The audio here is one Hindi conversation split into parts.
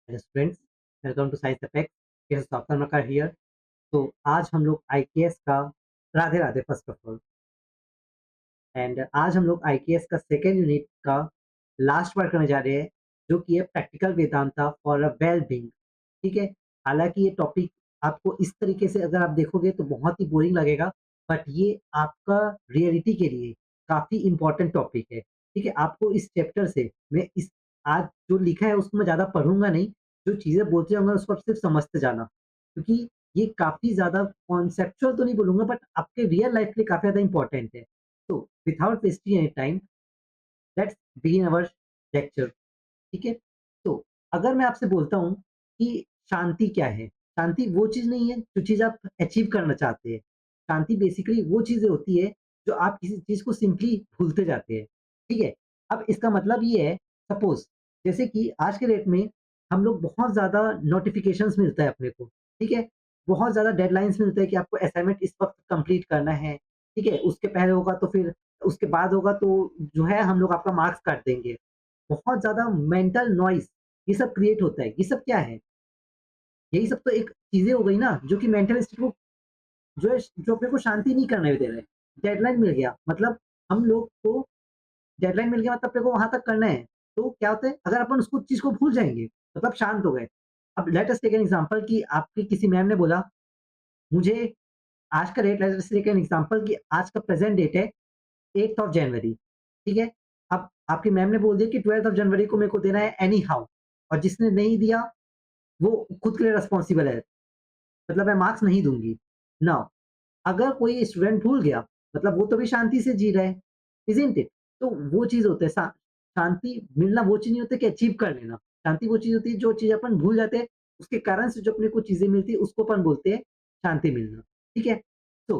Hello students, welcome to science effect. This is doctor Makar here. तो आज हम लोग आईकेएस का Radhe Radhe first of all and आज हम लोग आईकेएस का सेकेंड यूनिट का लास्ट वर्क करने जा रहे हैं, जो कि है practical Vedanta for a well being. ठीक है। हालांकि ये टॉपिक आपको इस तरीके से अगर आप देखोगे तो बहुत ही बोरिंग लगेगा, बट ये आपका रियलिटी के लिए काफी इंपॉर्टेंट टॉपिक है। ठीक है। आपको इस चैप्टर से मैं इस आज जो लिखा है उसको मैं ज्यादा पढ़ूंगा नहीं, जो चीजें बोलते होंगे उसको आप सिर्फ समझते जाना, क्योंकि ये काफी ज्यादा कॉन्सेप्चुअल तो नहीं बोलूंगा, बट आपके रियल लाइफ के लिए काफी ज्यादा इंपॉर्टेंट है। तो without wasting any time, let's begin our lecture. ठीक है। तो अगर मैं आपसे बोलता हूँ कि शांति क्या है, शांति वो चीज नहीं है जो चीज आप अचीव करना चाहते हैं। शांति बेसिकली वो चीजें होती है जो आप किसी चीज को सिंपली भूलते जाते हैं। ठीक है। अब इसका मतलब ये है, सपोज जैसे कि आज के डेट में हम लोग बहुत ज्यादा नोटिफिकेशंस मिलता है अपने को। ठीक है। बहुत ज्यादा डेडलाइंस मिलता है कि आपको असाइनमेंट इस वक्त कंप्लीट करना है। ठीक है। उसके पहले होगा तो फिर उसके बाद होगा तो जो है हम लोग आपका मार्क्स काट देंगे। बहुत ज़्यादा मेंटल नॉइज़ ये सब क्रिएट होता है। ये सब क्या है? यही सब तो एक चीज़ें हो गई ना, जो कि मेंटल स्टेट को जो है जो अपने को शांति नहीं करने दे रहे। डेडलाइन मिल गया मतलब हम लोग को डेडलाइन मिल गया मतलब अपने को वहाँ तक करना है। तो क्या होता है, अगर अपन उसको चीज़ को भूल जाएँगे मतलब शांत हो गए। अब let us take an example कि आपकी किसी मैम ने बोला मुझे आज का date, let us take an example कि आज का प्रेजेंट डेट है 8th ऑफ जनवरी। ठीक है। अब आपकी मैम ने बोल दिया कि 12th ऑफ जनवरी को मेरे को देना है एनी हाउ, और जिसने नहीं दिया वो खुद के लिए रिस्पॉन्सिबल है, मतलब मैं मार्क्स नहीं दूंगी। नाउ अगर कोई स्टूडेंट भूल गया मतलब वो तो भी शांति से जी रहा है, इजंट इट? तो वो चीज होता है शांति मिलना। वो चीज नहीं होती कि अचीव कर लेना। शांति वो चीज होती है जो चीज अपन भूल जाते हैं, उसके कारण से जो अपने को चीजें मिलती है उसको अपन बोलते हैं शांति मिलना। ठीक है। तो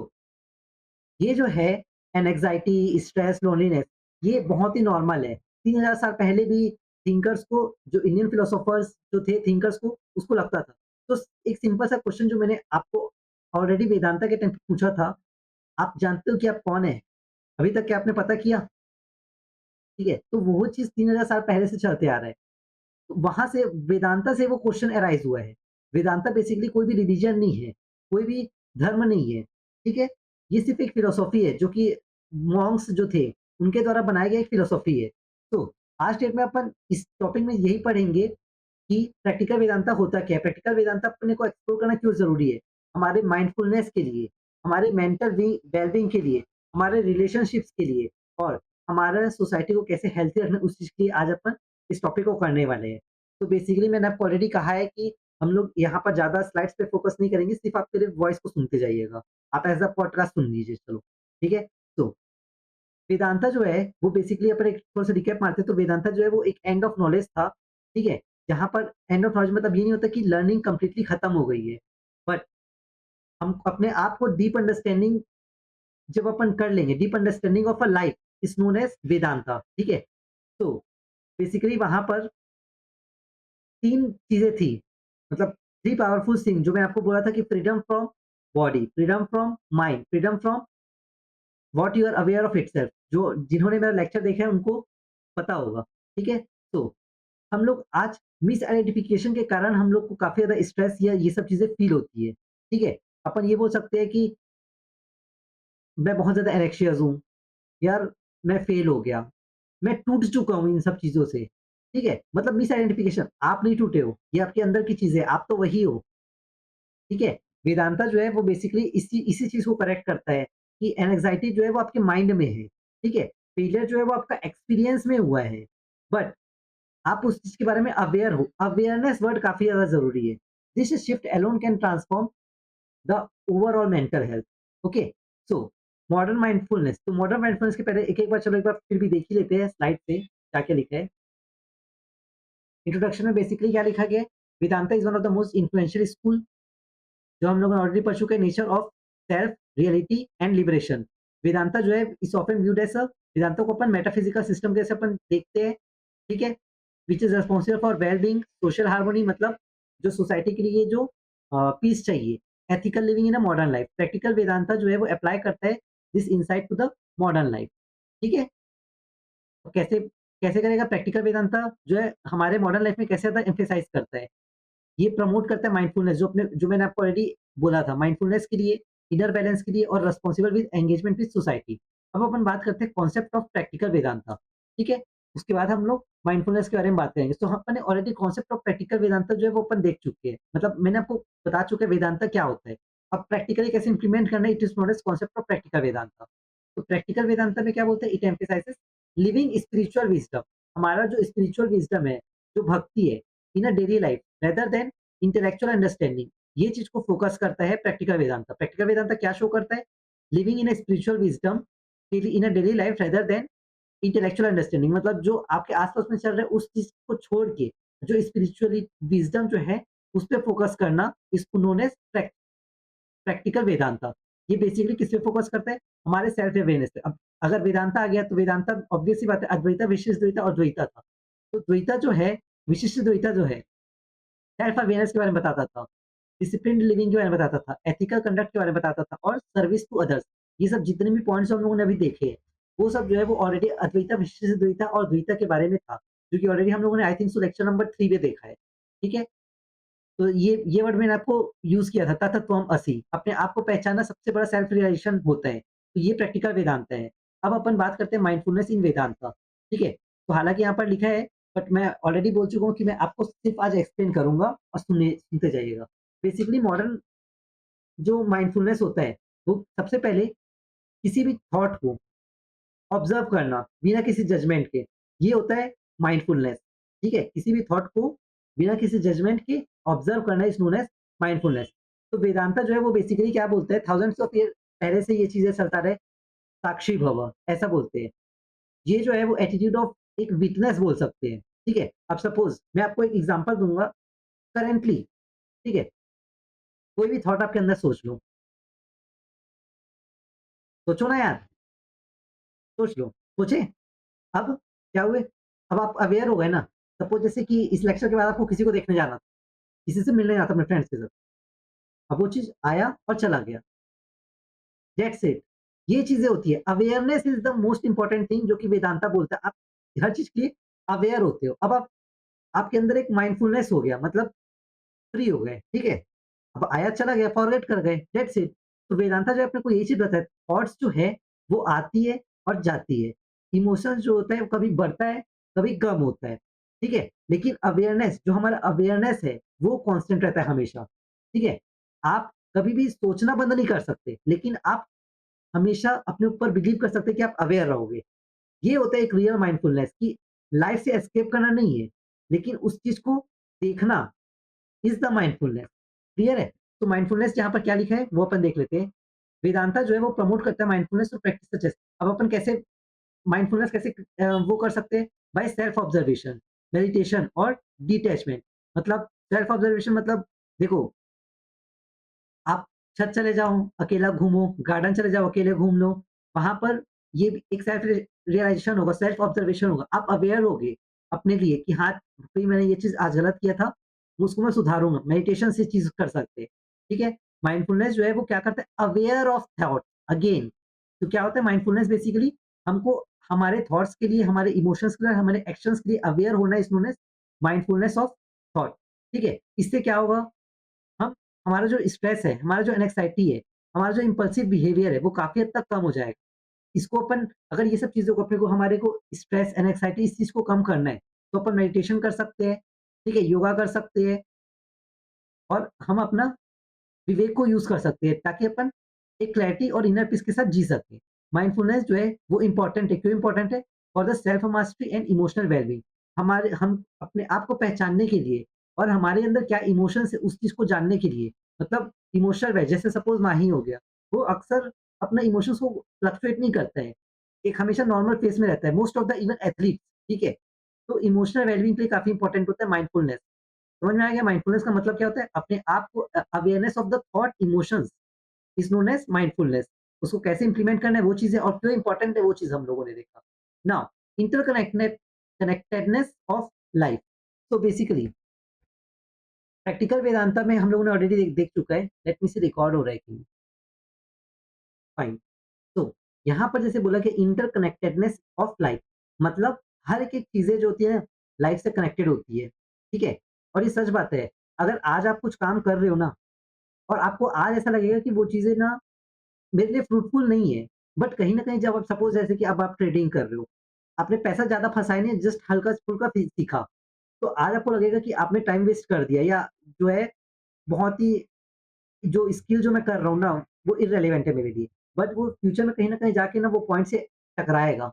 ये जो है एंग्जायटी, स्ट्रेस, लोनलीनेस, ये बहुत ही नॉर्मल है। 3000 साल पहले भी थिंकर्स को, जो इंडियन फिलोसोफर्स जो थे थिंकर्स को, उसको लगता था। तो एक सिंपल सा क्वेश्चन जो मैंने आपको ऑलरेडी वेदांता के टाइम पे पूछा था, आप जानते हो कि आप कौन है? अभी तक क्या आपने पता किया? ठीक है। तो वो चीज़ 3000 साल पहले से चलते आ रहा है। तो वहाँ से वेदांता से वो क्वेश्चन अराइज़ हुआ है। वेदांता बेसिकली कोई भी रिलिजन नहीं है, कोई भी धर्म नहीं है। ठीक है? ये सिर्फ़ एक फिलॉसफी है जो कि मॉन्क्स जो थे, उनके द्वारा बनाया गया एक फिलॉसफी है। तो आज डेट में अपन इस टॉपिक में यही पढ़ेंगे कि प्रैक्टिकल वेदांता होता क्या है? प्रैक्टिकल वेदांता अपने को एक्सप्लोर करना क्यों ज़रूरी है? हमारे माइंडफुलनेस के लिए, हमारे मेंटल वेल-बीइंग के लिए, हमारे रिलेशनशिप्स के लिए, और हमारा सोसाइटी को कैसे हेल्थी रखना, उस चीज़ के लिए आज अपन इस टॉपिक को करने वाले हैं। तो बेसिकली मैंने आपको ऑलरेडी कहा है कि हम लोग यहाँ पर ज़्यादा स्लाइड्स पे फोकस नहीं करेंगे, सिर्फ़ आप मेरे वॉइस को सुनते जाइएगा। आप एज़ अ पॉडकास्ट सुन लीजिए चलो, ठीक है? तो वेदांता जो है वो बेसिकली अपन एक थोड़ा-सा रिकैप मारते हैं, तो वेदांता जो है वो एक एंड ऑफ नॉलेज था। ठीक है? जहाँ पर एंड ऑफ नॉलेज मतलब ये नहीं होता कि लर्निंग कंप्लीटली खत्म हो गई है। बट हम अपने आप को डीप अंडरस्टैंडिंग जब अपन कर लेंगे, deep understanding of a life is known as Vedanta. ठीक है? तो बेसिकली वहाँ पर 3 चीज़ें थी, मतलब 3 पावरफुल थिंग जो मैंने आपको बोला था कि freedom from body, freedom from mind, freedom from what you are aware of itself. जो जिन्होंने मेरा लेक्चर देखा है उनको पता होगा। ठीक है? तो हम लोग आज मिस आइडेंटिफिकेशन के कारण हम लोग को काफ़ी ज़्यादा स्ट्रेस या ये सब चीज़ें फ़ील होती है। ठीक है? अपन ये बोल सकते हैं कि मैं बहुत ज़्यादा एंग्ज़ियस हूँ, यार मैं फ़ेल हो गया, मैं टूट चुका हूँ इन सब चीज़ों से। ठीक है? मतलब मिस आइडेंटिफिकेशन, आप नहीं टूटे हो, ये आपके अंदर की चीज़ है, आप तो वही हो। ठीक है? वेदांता जो है वो बेसिकली इसी इसी चीज़ को करेक्ट करता है कि एंग्ज़ायटी जो है वो आपके माइंड में है। ठीक है? फेलियर जो है वो आपका एक्सपीरियंस में हुआ है। बट आप उस चीज़ के बारे में अवेयर हो। अवेयरनेस वर्ड काफ़ी ज़्यादा ज़रूरी है। This shift alone can transform the overall mental health. Okay? So modern mindfulness, तो मॉडर्न माइंडफुलनेस के पहले एक-एक बार चलो एक बार फिर भी देख ही लेते हैं स्लाइड पे क्या-क्या लिखा है। इंट्रोडक्शन में बेसिकली क्या लिखा गया है? Vedanta is one of the most influential school, जो हम लोगों ने ऑलरेडी पढ़ चुके हैं, nature of self, reality and liberation. Vedanta जो है is often viewed as a, Vedanta को अपन मेटाफिजिकल सिस्टम जैसे अपन देखते हैं। ठीक है? Which is responsible for well being, social harmony, मतलब जो सोसाइटी के लिए जो पीस चाहिए, ethical living in a modern life. Practical Vedanta जो है वो अप्लाई करता है this insight to the modern life. ठीक है? तो कैसे? कैसे करेगा? प्रैक्टिकल वेदांता जो है हमारे मॉडर्न लाइफ में कैसे ज़्यादा एम्फसाइज़ करता है। ये प्रमोट करता है माइंडफुलनेस जो मैंने आपको ऑलरेडी बोला था, माइंडफुलनेस के लिए, इनर बैलेंस के लिए और responsible with engagement with society. अब अपन बात करते हैं कॉन्सेप्ट ऑफ प्रैक्टिकल वेदांता, ठीक है? उसके बाद हम लोग माइंडफुलनेस के बारे में बात करेंगे। तो अपन ने already concept of practical Vedanta जो है वो अपन देख चुके हैं। मतलब मैंने आपको बता चुका है वेदांता क्या होता है। अब प्रैक्टिकली कैसे इंप्लीमेंट करना है, it is known as concept of practical Vedanta. तो प्रैक्टिकल वेदांता में क्या बोलते हैं? It emphasises living spiritual wisdom. हमारा जो स्पिरिचुअल विज़डम है, जो भक्ति है, in a daily life rather than intellectual understanding, ये चीज को फोकस करता है प्रैक्टिकल वेदांता। प्रैक्टिकल वेदांता क्या शो करता है? Living in a spiritual wisdom in a daily life rather than intellectual understanding, मतलब जो आपके आसपास में चल रहा है उस चीज को छोड़ के जो स्पिरिचुअली विजडम जो है उस पर फोकस करना, इसको नोन एज प्रैक्टिकल वेदांता। ये बेसिकली किस पे फोकस करता है? हमारे सेल्फ अवेयरनेस पे। अब अगर वेदांता आ गया तो वेदांता ऑब्वियस सी बात है, अद्वैता, विशिष्ट द्वैता और द्वैता था। तो द्वैता जो है, विशिष्ट द्वैता जो है, सेल्फ अवेयरनेस के बारे में बताता था, डिसिप्लिन्ड लिविंग के बारे में बताता था, एथिकल कंडक्ट के बारे में बताता था और सर्विस टू अदर्स। ये सब जितने भी पॉइंट्स हम लोगों ने अभी देखे हैं, वो सब जो है वो ऑलरेडी अद्वैता, विशिष्ट द्वैता और द्वैता के बारे में था, जो कि ऑलरेडी हम लोगों ने I think so lecture number 3 में देखा है। ठीक है? तो ये वर्ड मैंने आपको यूज़ किया था, ततत्वम असि। अपने आप को पहचानना सबसे बड़ा सेल्फ रियलाइज़ेशन होता है। तो ये प्रैक्टिकल वेदांत है। अब अपन बात करते हैं माइंडफुलनेस इन वेदांता, ठीक है? तो हालाँकि यहाँ पर लिखा है, बट मैं ऑलरेडी बोल चुका हूँ कि मैं आपको सिर्फ़ आज एक्सप्लेन करूँगा और सुनते जाइएगा। बेसिकली मॉडर्न जो माइंडफुलनेस होता है, वो सबसे पहले किसी भी थॉट को ऑब्ज़र्व करना बिना किसी जजमेंट के, ये होता है माइंडफुलनेस, ठीक है? किसी भी थॉट को बिना किसी जजमेंट के ऑब्ज़र्व करना इज़ नोन एज़ माइंडफुलनेस। तो वेदांता जो है वो बेसिकली क्या बोलता है, थाउज़ेंड्स ऑफ ईयर पहले से ये चीज़ें चलता रहे, साक्षी भव, ऐसा बोलते हैं। ये जो है वो एटीट्यूड ऑफ एक विटनेस बोल सकते हैं, ठीक है? अब सपोज़ मैं आपको एक एग्ज़ाम्पल दूँगा करेंटली, ठीक है? कोई भी थॉट आपके अंदर सोच लो, सोचो ना यार, सोच लो, सोचे? अब क्या हुए? अब आप अवेयर हो गए ना, सपोज़ जैसे कि इस लेक्चर के बाद आपको किसी को देखने जाना था, किसी से मिलने जाना था अपने फ्रेंड्स के साथ। अब वो चीज़ आया और चला गया, दैट्स इट। ये चीज़ें होती है। Awareness is the most important thing जो कि वेदांता बोलता है। आप हर चीज़ के लिए अवेयर होते हो। अब आप आपके अंदर एक माइंडफुलनेस हो गया, मतलब फ्री हो गए, ठीक है? अब आया चला गया, फॉरगेट कर गए, दैट्स इट। तो वेदांता जो है अपने को यही चीज़ बताता है, थॉट्स जो है वो आती है और जाती है। इमोशंस जो होता है वो कभी बढ़ता है, कभी कम होता है, ठीक है? लेकिन अवेयरनेस, जो हमारा अवेयरनेस है, वो कांस्टेंट रहता है हमेशा, ठीक है? आप कभी भी सोचना बंद नहीं कर सकते, लेकिन आप हमेशा अपने ऊपर बिलीव कर सकते हैं कि आप अवेयर रहोगे। ये होता है एक रियल माइंडफुलनेस, कि लाइफ से एस्केप करना नहीं है, लेकिन उस चीज़ को देखना इज़ द माइंडफुलनेस। क्लियर है? तो माइंडफुलनेस यहाँ पर क्या लिखा है वो अपन देख लेते हैं। वेदांता जो है वो प्रमोट करता है माइंडफुलनेस और प्रैक्टिस सजेस्ट। अब अपन कैसे माइंडफुलनेस कैसे वो कर सकते हैं? बाय सेल्फ ऑब्जर्वेशन, मेडिटेशन और डिटैचमेंट। मतलब सेल्फ ऑब्जर्वेशन मतलब देखो, आप छत चले जाओ, अकेला घूमो, गार्डन चले जाओ, अकेले घूम लो। वहाँ पर ये भी एक सेल्फ रियलाइज़ेशन होगा, सेल्फ ऑब्जर्वेशन होगा। आप अवेयर होगे अपने लिए कि हाँ, भई मैंने ये चीज़ आज गलत किया था, उसको मैं सुधारूँगा। मेडिटेशन से चीज़ कर सकते हैं, ठीक है? माइंडफुलनेस जो है वो क्या करता है, अवेयर ऑफ थॉट अगेन। तो क्या होता है माइंडफुलनेस, बेसिकली हमको हमारे थॉट्स के लिए, हमारे इमोशंस के लिए, हमारे एक्शंस के लिए अवेयर होना is known as mindfulness of thought, ठीक है? इससे क्या होगा, हम हमारा जो स्ट्रेस है, हमारा जो एंग्ज़ायटी है, हमारा जो इम्पल्सिव बिहेवियर है, वो काफ़ी हद तक कम हो जाएगा। इसको अपन, अगर ये सब चीज़ों को अपने को, हमारे को स्ट्रेस एंड एंग्ज़ायटी इस चीज़ को कम करना है, तो अपन मेडिटेशन कर सकते हैं, ठीक है? योगा कर सकते हैं और हम अपना विवेक को यूज़ कर सकते हैं, ताकि अपन एक क्लैरिटी और इनर पीस के साथ जी सकें। माइंडफुलनेस जो है वो इम्पोर्टेंट है, क्यों इम्पोर्टेंट है? For the self mastery and emotional wellbeing. हम अपने आप को पहचानने के लिए और हमारे अंदर क्या इमोशंस है उस चीज़ को जानने के लिए, मतलब इमोशनल वे, जैसे सपोज़ माही हो गया, वो अक्सर अपना इमोशंस को फ्लक्चुएट नहीं करता है, एक हमेशा नॉर्मल फेज़ में रहता है, most of the even athletes, ठीक है? तो इमोशनल वेलबींग के लिए काफ़ी इंपॉर्टेंट होता है माइंडफुलनेस। समझ में आ गया माइंडफुलनेस का मतलब क्या होता है? अपने आप को awareness of the thought emotions is known as mindfulness. उसको कैसे इम्प्लीमेंट करना है वो चीज़ें, और क्यों इम्पोर्टेंट है वो चीज़ हम लोगों ने देखा। Now connectedness of life. तो बेसिकली प्रैक्टिकल वेदांता में हम लोगों ने ऑलरेडी देख चुका है। लेट मी सी, रिकॉर्ड हो रहा है कि फाइन। तो यहाँ पर जैसे बोला कि इंटरकनेक्टेडनेस ऑफ लाइफ, मतलब हर एक-एक चीज़ें जो होती है ना, लाइफ से कनेक्टेड होती है, ठीक है? और ये सच बात है, अगर आज आप कुछ काम कर रहे हो ना और आपको आज ऐसा लगेगा कि वो चीज़ें ना मेरे लिए फ्रूटफुल नहीं है, बट कहीं न कहीं जब आप सपोज़ जैसे कि अब आप ट्रेडिंग कर रहे हो, आपने पैसा ज़्यादा फँसाया नहीं, जस्ट हल्का-फुल्का सीखा, तो आज आपको लगेगा कि आपने टाइम वेस्ट कर दिया या जो है बहुत ही जो स्किल जो मैं कर रहा हूँ ना, वो इर्रेलेवेंट है मेरे लिए। बट वो फ्यूचर में कहीं न कहीं जाके ना वो पॉइंट से टकराएगा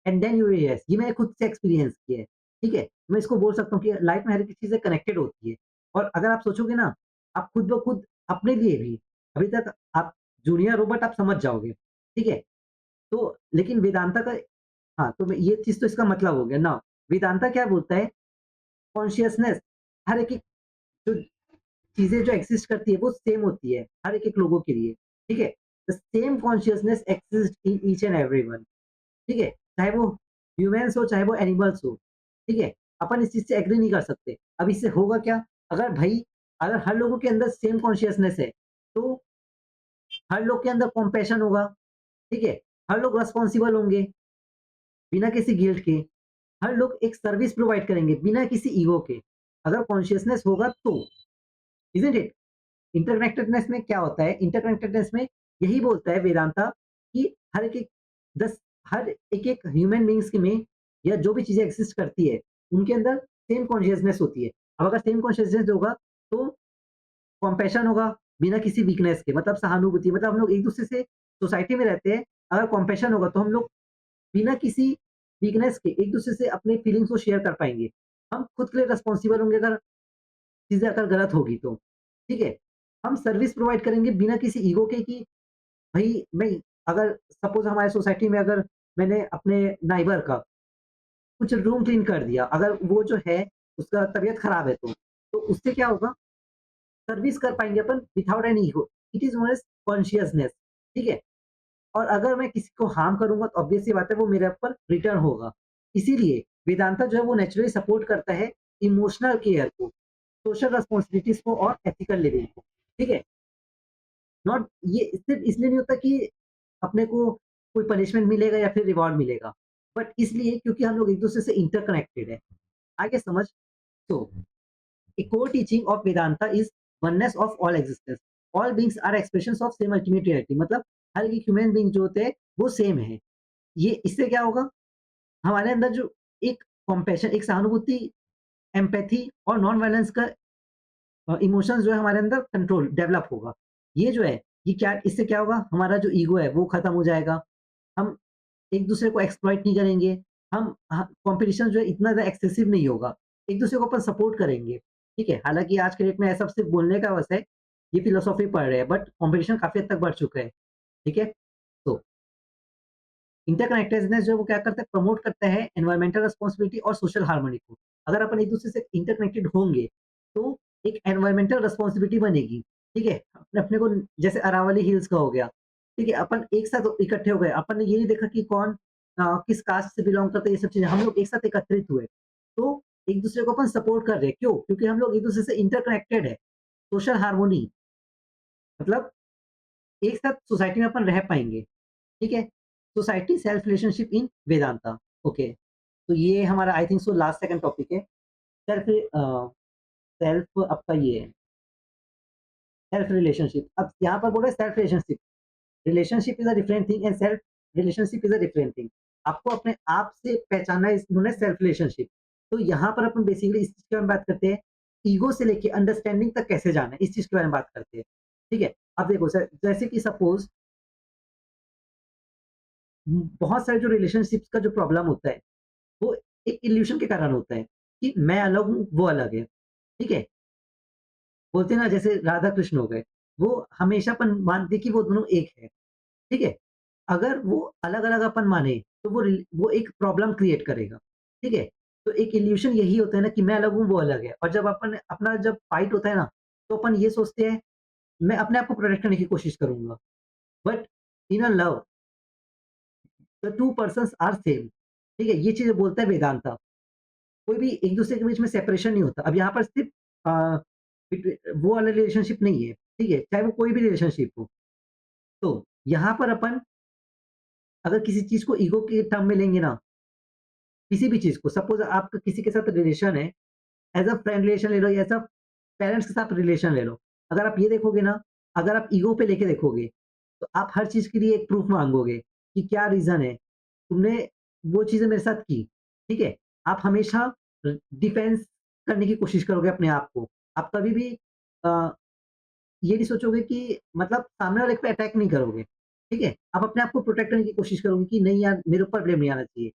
एंड देन यू रियलाइज़ ये मैंने खुद से एक्सपीरियंस किया है, ठीक है? मैं इसको बोल सकता हूँ कि लाइफ में हर एक चीज़ें कनेक्टेड होती है और अगर आप सोचोगे ना, आप खुद ब खुद अपने लिए भी अभी तक आप जूनियर हो बट आप समझ जाओगे, ठीक है? तो लेकिन वेदांता का हाँ, तो मैं ये चीज़ तो इसका मतलब हो गया ना, वेदांता क्या बोलता है कॉन्शियसनेस हर एक जो चीज़ें जो एक्सिस्ट करती है वो सेम होती है, हर एक-एक लोगों के लिए, ठीक है? The same consciousness exist in each and everyone, ठीक है? चाहे वो ह्यूमन्स हो, चाहे वो एनिमल्स हो, ठीक है? अपन इस चीज़ से एग्री नहीं कर सकते। अब इससे होगा क्या? अगर हर लोगों के अंदर सेम कॉन्शियसनेस है, तो हर लोग के अंदर कॉम्पैशन होगा, ठीक है? हर लोग रिस्पॉन्सिबल होंगे, बिना किसी गिल्ट के। हर लोग एक सर्विस प्रोवाइड करेंगे, बिना किसी ईगो के। अगर कॉन्शियसनेस होगा तो, इज़न्ट इट? इंटरकनेक्टेडनेस में क्या होता है? इंटरकनेक्टेडनेस में यही बोलता है वेदांता कि दस हर एक-एक ह्यूमन बीइंग्स के में या जो भी चीज़ें एक्सिस्ट करती है, उनके अंदर सेम कॉन्शियसनेस होती है। अब अगर सेम कॉन्शियसनेस होगा, तो कॉम्पैशन होगा बिना किसी वीकनेस के मतलब सहानुभूति मतलब हम लोग एक-दूसरे से सोसाइटी में रहते हैं, अगर कॉम्पैशन होगा तो हम लोग बिना किसी वीकनेस के एक-दूसरे से अपनी फीलिंग्स को शेयर कर पाएँगे। हम खुद के लिए रिस्पॉन्सिबल होंगे अगर चीज़ें अगर गलत होगी तो, ठीक है? हम सर्विस प्रोवाइड करेंगे बिना किसी ईगो के कि भई मैं अगर सपोज़ हमारी सोसाइटी में अगर मैंने अपने नाइबर का कुछ रूम क्लीन कर दिया, अगर वो जो है उसका तबीयत खराब है तो उससे क्या होगा? सर्विस कर पाएँगे अपन without any ego. It is known as consciousness, ठीक है? और अगर मैं किसी को हार्म करूँगा तो ऑब्वियस सी बात है वो मेरे ऊपर रिटर्न होगा। इसीलिए वेदांता जो है वो नेचुरली सपोर्ट करता है इमोशनल केयर को, सोशल रिस्पॉन्सिबिलिटीज़ को और एथिकल लिविंग को, ठीक है? नॉट ये सिर्फ़ इसलिए नहीं होता कि अपने को कोई पनिशमेंट मिलेगा या फिर रिवॉर्ड मिलेगा, बट इसलिए क्योंकि हम लोग एक-दूसरे से इंटरकनेक्टेड हैं। आगे समझ? तो a core teaching of Vedanta is oneness of all existence. All beings are expressions of same ultimate reality. मतलब हर एक ह्यूमन बीइंग जो होते हैं वो सेम है। ये इससे क्या होगा? हमारे अंदर जो एक कॉम्पैशन, एक सहानुभूति, एम्पैथी और नॉन वायलेंस का इमोशंस जो है हमारे अंदर कंट्रोल डेवलप होगा। ये जो है, ये क्या इससे क्या होगा? हमारा जो ईगो है वो खत्म हो जाएगा। हम एक-दूसरे को एक्सप्लॉइट नहीं करेंगे। हम कॉम्पिटिशन जो है इतना ज़्यादा एक्सेसिव नहीं होगा। एक-दूसरे को अपन सपोर्ट करेंगे, ठीक है? हालाँकि आज के डेट में ऐसा सिर्फ़ बोलने का बस है, ये फिलॉसफी पढ़ रहे हैं बट कॉम्पिटिशन काफ़ी हद तक बढ़ चुका है, ठीक है? तो इंटरकनेक्टेडनेस जो है वो क्या करता है प्रमोट करता है एनवायरमेंटल रिस्पांसिबिलिटी और सोशल हार्मनी को। अगर अपन एक-दूसरे से इंटरकनेक्टेड होंगे, तो एक एनवायरमेंटल रिस्पांसिबिलिटी बनेगी, ठीक है? अपने अपने को जैसे अरावली हिल्स का हो गया, ठीक है? अपन एक साथ इकट्ठे हो गए, अपन ने ये नहीं देखा कि कौन किस कास्ट से बिलॉन्ग करता है ये सब चीज़ें, हम लोग एक साथ एकत्रित हुए। तो एक-दूसरे को अपन सपोर्ट कर रहे हैं, क्यों? क्योंकि हम लोग एक-दूसरे से इंटरकनेक्टेड है। सोशल हार्मनी मतलब एक साथ सोसाइटी में अपन रह पाएँगे। ठीक है? Society self relationship in Vedanta, okay. तो ये हमारा I think so last second topic है। सेल्फ सेल्फ आपका ये है, सेल्फ रिलेशनशिप। अब यहाँ पर बोल रहे हैं self relationship. Relationship is a different thing and self relationship is a different thing. आपको अपने आप से पहचानना इस इन्होंने सेल्फ रिलेशनशिप। तो यहाँ पर अपन बेसिकली इस चीज़ के बारे में बात करते हैं, ईगो से लेके अंडरस्टैंडिंग तक कैसे जाना है, इस चीज़ के बारे में बात करते हैं। ठीक है? अब देखो जैसे कि सपोज़ बहुत सारे जो रिलेशनशिप्स का जो प्रॉब्लम होता है, वो एक इल्यूशन के कारण होता है कि मैं अलग हूँ, वो अलग है। ठीक है? बोलते हैं ना जैसे राधा कृष्ण हो गए, वो हमेशा अपन मानते कि वो दोनों एक है। ठीक है? अगर वो अलग-अलग अपन माने, तो वो एक प्रॉब्लम क्रिएट करेगा। ठीक है? तो एक इल्यूशन यही होता है ना कि मैं अलग हूँ, वो अलग है और जब अपन अपना जब फाइट होता है ना, तो अपन ये सोचते हैं, मैं अपने आप को प्रोटेक्ट करने की कोशिश करूँगा। But in a love, the 2 persons are same. ठीक है? ये चीज़ बोलता है वेदांता। कोई भी एक-दूसरे के बीच में सेपरेशन नहीं होता। अब यहाँ पर सिर्फ़ अ, वो वाला रिलेशनशिप नहीं है, ठीक है? चाहे वो कोई भी रिलेशनशिप हो। तो यहाँ पर अपन अगर किसी चीज़ को ईगो के टर्म में लेंगे ना, किसी भी चीज़ को, सपोज़ आपका किसी के साथ रिलेशन है, एज़ अ फ्रेंड रिलेशन ले लो या एज़ अ पेरेंट्स के साथ रिलेशन ले लो। अगर आप ये देखोगे ना, अगर आप ईगो पे लेके देखोगे, तो आप हर चीज़ के लिए एक प्रूफ माँगोगे कि क्या रीज़न है, तुमने वो चीज़ें मेरे साथ की, ठीक है? आप हमेशा डिफेंस करने की कोशिश करोगे अपने आप को। आप कभी भी अ, ये नहीं सोचोगे कि मतलब सामने वाले पे अटैक नहीं करोगे, ठीक है? आप अपने आप को प्रोटेक्ट करने की कोशिश करोगे कि नहीं यार, मेरे ऊपर ब्लेम नहीं आना चाहिए।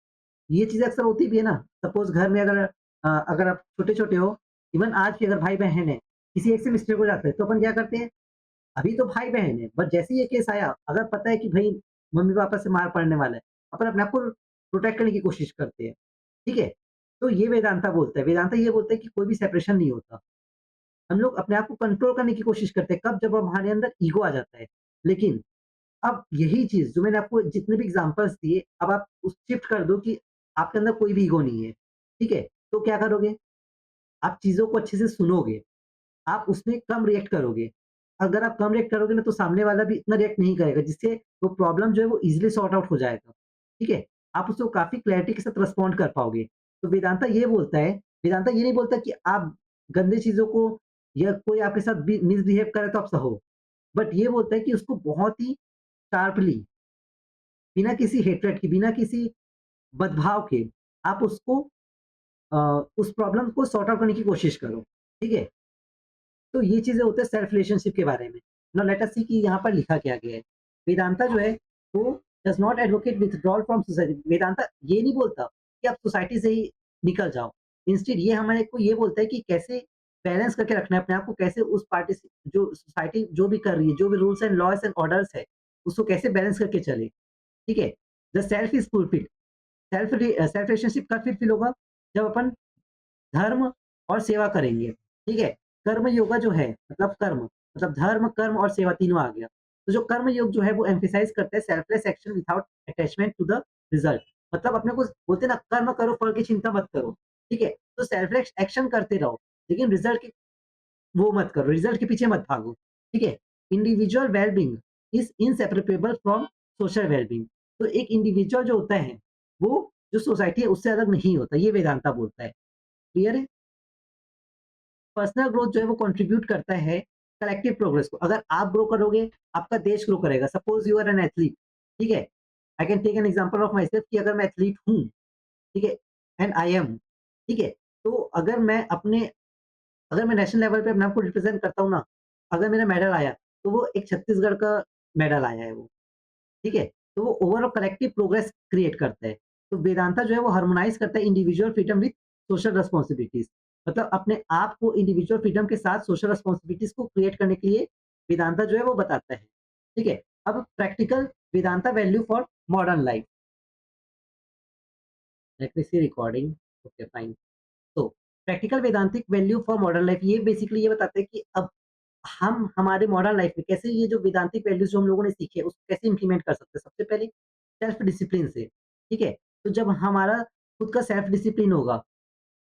ये चीज़ें अक्सर होती भी है ना, सपोज़ घर में अगर आप छोटे-छोटे हो, इवन आज भी अगर भाई-बहन है, किसी एक से मिस्टेक हो जाता है, तो अपन क्या करते हैं, अभी तो भाई-बहन है, बट जैसे ही ये केस आया, अगर पता है कि भई मम्मी-पापा से मार पड़ने वाला है, अपन अपने आप को प्रोटेक्ट करने की कोशिश करते हैं, ठीक है? तो ये वेदांता बोलता है, वेदांता ये बोलता है कि कोई भी सेपरेशन नहीं होता। हम लोग अपने आप को कंट्रोल करने की कोशिश करते हैं, कब? जब हमारे अंदर ईगो आ जाता है। लेकिन अब यही चीज़ जो मैंने आपको जितने भी एग्ज़ाम्पल्स दिए, अब आप उस शिफ्ट कर दो कि आपके अंदर कोई भी ईगो नहीं है, ठीक है? तो क्या करोगे? आप चीज़ों को अच्छे से सुनोगे, आप उसमें कम रिएक्ट करोगे। अगर आप कम रिएक्ट करोगे ना, तो सामने वाला भी इतना रिएक्ट नहीं करेगा, जिससे वो प्रॉब्लम जो है वो ईज़िली सॉर्ट आउट हो जाएगा, ठीक है? आप उसको काफ़ी क्लैरिटी के साथ रिस्पॉन्ड कर पाओगे। तो वेदांता ये बोलता है, वेदांता ये नहीं बोलता कि आप गंदे चीज़ों को या कोई आपके साथ बि मिसबिहेव करे तो आप सहो, बट ये बोलता है कि उसको बहुत ही शार्पली, बिना किसी हेट्रेड के, बिना किसी बदभाव के, आप उसको अ, उस प्रॉब्लम को सॉर्ट आउट करने की कोशिश करो, ठीक है? तो ये चीज़ें होते हैं सेल्फ रिलेशनशिप के बारे में। नाउ लेट अस सी कि यहाँ पर लिखा क्या गया है। वेदांता जो है वो does not advocate withdrawal from society. Vedanta ये नहीं बोलता कि आप सोसाइटी से ही निकल जाओ। इंस्टेड ये हमारे को ये बोलता है कि कैसे बैलेंस करके रखना है अपने आप को, कैसे उस पार्टी से जो सोसाइटी जो भी कर रही है, जो भी rules and laws and orders है, उसको कैसे बैलेंस करके चले, ठीक है? The self is fulfilled. Self relationship कब फुलफिल होगा? जब अपन धर्म और सेवा करेंगे, ठीक है? कर्म योगा जो है मतलब धर्म, कर्म और सेवा तीनों आ गया। तो जो कर्म योग जो है वो एम्फसाइज़ करता है selfless action without attachment to the result. मतलब अपने को बोलते हैं ना, कर्म करो फल की चिंता मत करो, ठीक है? तो सेल्फलेस एक्शन करते रहो, लेकिन रिजल्ट की वो मत करो, रिजल्ट के पीछे मत भागो, ठीक है? Individual well being is inseparable from social well being. तो एक इंडिविजुअल जो होता है, वो जो सोसाइटी है उससे अलग नहीं होता, ये वेदांता बोलता है। क्लियर है? पर्सनल ग्रोथ जो है वो कंट्रीब्यूट करता है कलेक्टिव प्रोग्रेस को। अगर आप ग्रो करोगे, आपका देश ग्रो करेगा। Suppose you are an athlete, ठीक है? I can take an example of my self कि अगर मैं एथलीट हूँ, ठीक है? एंड आई एम, ठीक है? तो अगर मैं नेशनल लेवल पे अपने आप को रिप्रेज़ेंट करता हूँ ना, अगर मेरा मेडल आया, तो वो एक छत्तीसगढ़ का मेडल आया है वो। ठीक है? तो वो ओवरऑल कलेक्टिव प्रोग्रेस क्रिएट करता है। तो वेदांता जो है वो हार्मोनाइज़ करता है individual freedom with social responsibilities. मतलब अपने आप को इंडिविजुअल फ्रीडम के साथ सोशल रिस्पॉन्सिबिलिटीज़ को क्रिएट करने के लिए वेदांता जो है वो बताता है। ठीक है? अब practical Vedanta value for modern life. Let me see recording. Okay fine. तो practical Vedantic value for modern life ये बेसिकली ये बताता है कि अब हम हमारे मॉडर्न लाइफ में कैसे ये जो वेदांतिक वैल्यूज़ जो हम लोगों ने सीखे, उसको कैसे इम्प्लीमेंट कर सकते हैं। सबसे पहले सेल्फ डिसिप्लिन से, ठीक है? तो जब हमारा खुद का सेल्फ डिसिप्लिन होगा,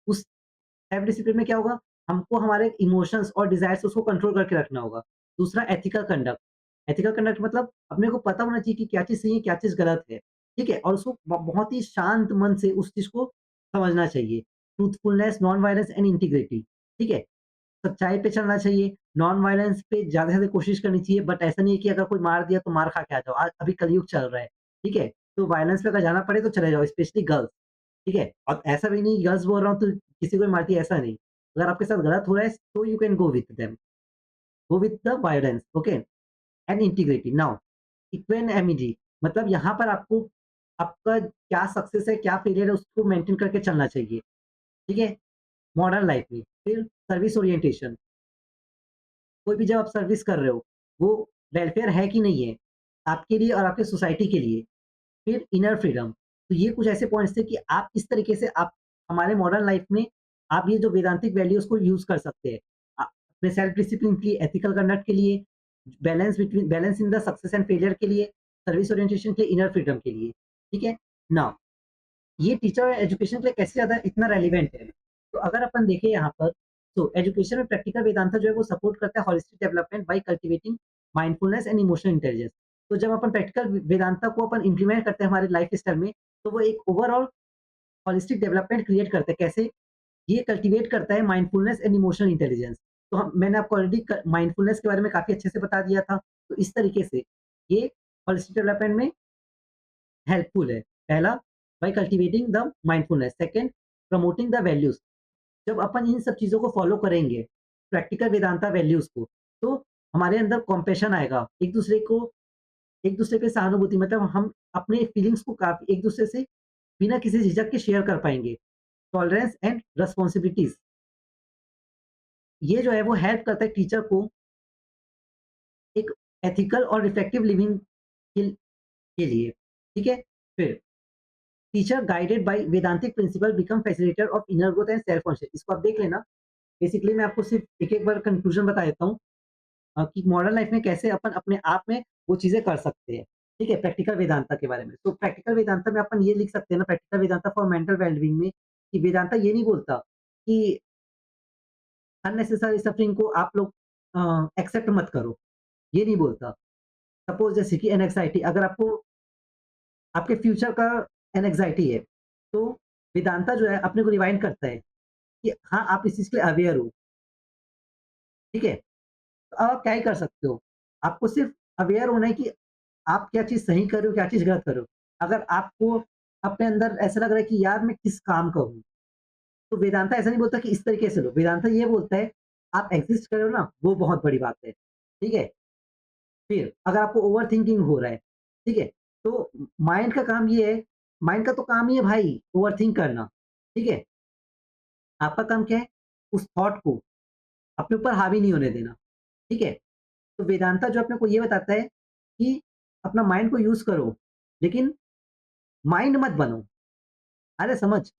उस सेल्फ डिसिप्लिन में क्या होगा? हमको हमारे इमोशंस और डिज़ायर्स उसको कंट्रोल करके रखना होगा। दूसरा एथिकल कंडक्ट। एथिकल कंडक्ट मतलब अपने को पता होना चाहिए कि क्या चीज़ सही है, क्या चीज़ गलत है, ठीक है? और उसको बहुत ही शांत मन से उस चीज़ को समझना चाहिए। Truthfulness, non violence and integrity, ठीक है? सच्चाई पे चलना चाहिए, नॉन वायलेंस पे ज़्यादा से ज़्यादा कोशिश करनी चाहिए, बट ऐसा नहीं है कि अगर कोई मार दिया तो मार खा के आ जाओ। आज अभी कलयुग चल रहा है, ठीक है? तो वायलेंस पे अगर जाना पड़े तो चले जाओ, स्पेशली गर्ल्स, ठीक है? और ऐसा भी नहीं गर्ल्स बोल रहा हूँ तो किसी को भी मारती है, ऐसा नहीं। अगर आपके साथ गलत हो रहा है तो you can go with them, go with the violence, okay? And integrity. Now equanimity मतलब यहाँ पर आपको आपका क्या सक्सेस है, क्या फेलियर है उसको मेंटेन करके चलना चाहिए, ठीक है? मॉडर्न लाइफ में। फिर सर्विस ओरिएंटेशन। कोई भी जब आप सर्विस कर रहे हो, वो वेलफेयर है कि नहीं है, आपके लिए और आपके सोसाइटी के लिए। फिर इनर फ्रीडम, तो ये कुछ ऐसे पॉइंट्स थे कि आप इस तरीके से आप हमारे मॉडर्न लाइफ में आप ये जो वेदांतिक वैल्यूज़ को यूज़ कर सकते हैं। अपने सेल्फ डिसिप्लिन के लिए, एथिकल कंडक्ट के लिए, balance in the success and failure के लिए, सर्विस ओरिएंटेशन के लिए, इनर फ्रीडम के लिए, ठीक है? नाउ ये टीचर और एजुकेशन के लिए कैसे ज़्यादा इतना रेलेवेंट है? तो अगर अपन देखें यहाँ पर, तो एजुकेशन में प्रैक्टिकल वेदांता जो है वो सपोर्ट करता है holistic development bye cultivating mindfulness and emotional intelligence. तो जब अपन प्रैक्टिकल वेदांता को अपन इम्प्लीमेंट करते हैं हमारे लाइफ स्टाइल में, तो वो एक ओवरऑल होलिस्टिक डेवलपमेंट क्रिएट करता है। कैसे? ये कल्टीवेट करता है माइंडफुलनेस एंड इमोशनल इंटेलिजेंस। तो हम मैंने आपको ऑलरेडी माइंडफुलनेस के बारे में काफ़ी अच्छे से बता दिया था। तो इस तरीके से ये होलिस्टिक डेवलपमेंट में हेल्पफुल है। पहला, by cultivating the mindfulness. Second, promoting the values. जब अपन इन सब चीज़ों को फॉलो करेंगे, प्रैक्टिकल वेदांता वैल्यूज़ को, तो हमारे अंदर कॉम्पैशन आएगा। एक-दूसरे पे सहानुभूति, मतलब हम अपने फीलिंग्स को काफ़ी एक-दूसरे से बिना किसी झिझक के शेयर कर पाएँगे। टॉलरेंस एंड रिस्पॉन्सिबिलिटीज़, ये जो है वो हेल्प करता है टीचर को एक एथिकल और रिफ्लेक्टिव लिविंग के लिए, ठीक है? फिर teacher guided by Vedantic principle become facilitator of inner growth and self conscious. इसको आप देख लेना। बेसिकली मैं आपको सिर्फ एक-एक बार कंक्लूजन बता देता हूँ कि मॉडर्न लाइफ में कैसे अपन अपने आप में वो चीज़ें कर सकते हैं, ठीक है? प्रैक्टिकल वेदांता के बारे में। तो प्रैक्टिकल वेदांता में अपन ये लिख सकते हैं ना, practical Vedanta for mental well being में, कि वेदांता ये नहीं बोलता कि अननेसेसरी सफरिंग को आप लोग एक्सेप्ट मत करो, ये नहीं बोलता। सपोज़ जैसे कि एंग्ज़ायटी, अगर आपको आपके फ्यूचर का एंग्ज़ायटी है, तो वेदांता जो है अपने को रिमाइंड करता है कि हाँ, आप इस चीज़ के लिए अवेयर हो, ठीक है? तो अब आप क्या ही कर सकते हो? आपको सिर्फ़ अवेयर होना है कि आप क्या चीज़ सही कर रहे हो, क्या चीज़ गलत कर रहे हो। अगर आपको अपने अंदर ऐसा लग रहा है कि यार मैं किस काम का हूँ, तो वेदांता ऐसा नहीं बोलता कि इस तरीके से लो। वेदांता ये बोलता है, आप एक्ज़िस्ट कर रहे हो ना, वो बहुत बड़ी बात है, ठीक है? फिर अगर आपको ओवरथिंकिंग हो रहा है, ठीक है? तो माइंड का काम ये है, माइंड का तो काम ही है भाई ओवरथिंक करना, ठीक है? आपका काम क्या है? उस थॉट को अपने ऊपर हावी नहीं होने देना, ठीक है? तो वेदांता जो अपने को ये बताता है कि अपना माइंड को यूज़ करो, लेकिन माइंड मत बनो। अरे समझ,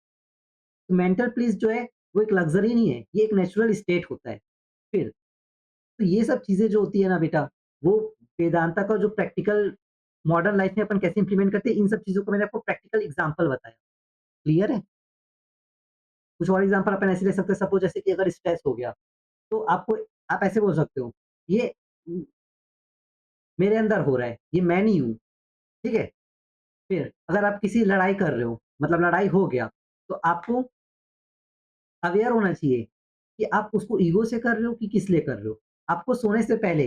मेंटल पीस जो है वो एक लग्ज़री नहीं है, ये एक नेचुरल स्टेट होता है। फिर तो ये सब चीज़ें जो होती है ना बेटा, वो वेदांता का जो प्रैक्टिकल मॉडर्न लाइफ में अपन कैसे इम्प्लीमेंट करते हैं, इन सब चीज़ों को मैंने आपको प्रैक्टिकल एग्ज़ाम्पल बताया। क्लियर है? कुछ और एग्ज़ाम्पल अपन ऐसे ले सकते हैं, सपोज़ जैसे कि अगर स्ट्रेस हो गया, तो आप ऐसे बोल सकते हो, ये मेरे अंदर हो रहा है, ये मैं नहीं हूँ, ठीक है? फिर अगर आप किसी लड़ाई कर रहे हो, मतलब लड़ाई हो गया, तो आपको अवेयर होना चाहिए कि आप उसको ईगो से कर रहे हो कि किस लिए कर रहे हो। आपको सोने से पहले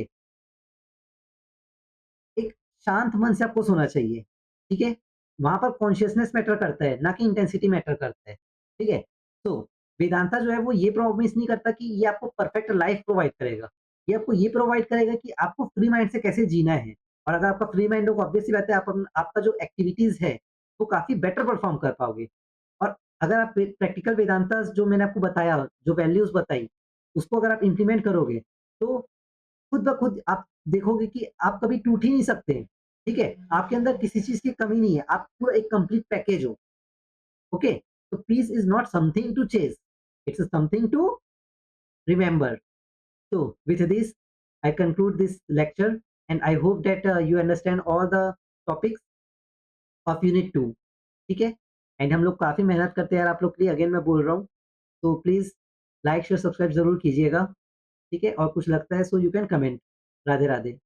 एक शांत मन से आपको सोना चाहिए, ठीक है? वहाँ पर कॉन्शियसनेस मैटर करता है, ना कि इंटेंसिटी मैटर करता है, ठीक है? तो वेदांता जो है वो ये प्रॉमिस नहीं करता कि ये आपको परफेक्ट लाइफ प्रोवाइड करेगा। ये आपको ये प्रोवाइड करेगा कि आपको फ्री माइंड से कैसे जीना है, और अगर आपका फ्री माइंड होगा, ऑब्वियस सी बात है आपका जो एक्टिविटीज़ है, वो काफ़ी बेटर परफॉर्म कर पाओगे। और अगर आप प्रैक्टिकल वेदांतास जो मैंने आपको बताया, जो वैल्यूज़ बताई, उसको अगर आप इम्प्लीमेंट करोगे, तो खुद ब खुद आप देखोगे कि आप कभी टूट ही नहीं सकते, ठीक है? आपके अंदर किसी चीज़ की कमी नहीं है, आप पूरा एक कंप्लीट पैकेज हो, ओके? तो peace is not something to chase, it's something to remember. So with this, I conclude this lecture and I hope that you understand all the topics of Unit 2, ठीक है? एंड हम लोग काफ़ी मेहनत करते हैं यार आप लोग के लिए, अगेन मैं बोल रहा हूँ। तो प्लीज़ लाइक, शेयर, सब्सक्राइब ज़रूर कीजिएगा, ठीक है? और कुछ लगता है so you can comment. Radhe, Radhe.